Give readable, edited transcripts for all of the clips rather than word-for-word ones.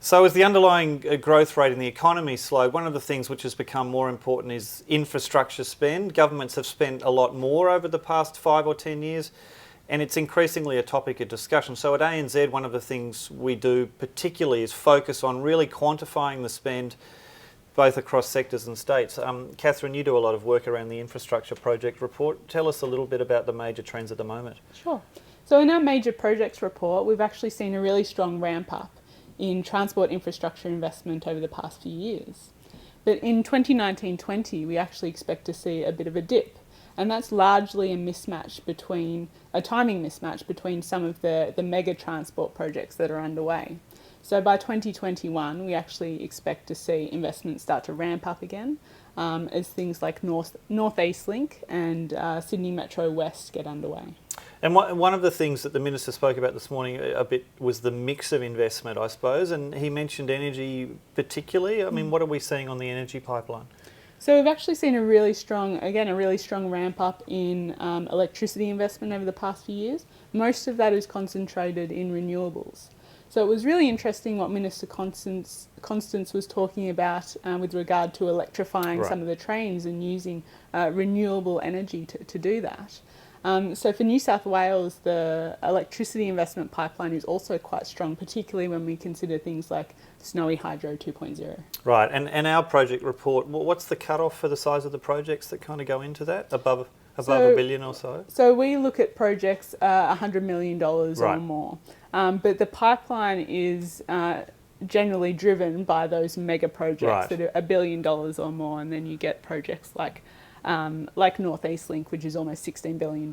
So as the underlying growth rate in the economy slowed, one of the things which has become more important is infrastructure spend. Governments have spent a lot more over the past 5 or 10 years, and it's increasingly a topic of discussion. So at ANZ, one of the things we do particularly is focus on really quantifying the spend both across sectors and states. Catherine, you do a lot of work around the infrastructure project report. Tell us a little bit about the major trends at the moment. Sure. So in our major projects report, we've actually seen a really strong ramp up in transport infrastructure investment over the past few years. But in 2019-20, we actually expect to see a bit of a dip. And that's largely a timing mismatch between some of the mega transport projects that are underway. So by 2021, we actually expect to see investment start to ramp up again as things like North East Link and Sydney Metro West get underway. And one of the things that the Minister spoke about this morning a bit was the mix of investment, I suppose, and he mentioned energy particularly. I mean, what are we seeing on the energy pipeline? So we've actually seen a really strong ramp up in electricity investment over the past few years. Most of that is concentrated in renewables. So it was really interesting what Minister Constance was talking about with regard to electrifying some of the trains and using renewable energy to do that. So for New South Wales, the electricity investment pipeline is also quite strong, particularly when we consider things like Snowy Hydro 2.0. Right, and our project report, what's the cut-off for the size of the projects that kind of go into that, above $1 billion or so? So we look at projects $100 million or more, but the pipeline is generally driven by those mega projects that are $1 billion or more, and then you get projects like North East Link, which is almost $16 billion,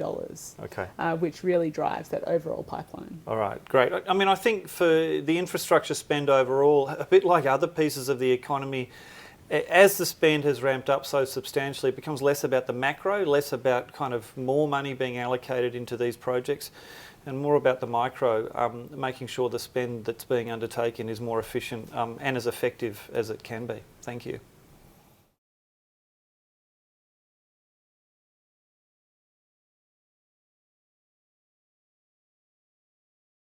which really drives that overall pipeline. All right, great. I mean, I think for the infrastructure spend overall, a bit like other pieces of the economy, as the spend has ramped up so substantially, it becomes less about the macro, less about kind of more money being allocated into these projects, and more about the micro, making sure the spend that's being undertaken is more efficient and as effective as it can be. Thank you.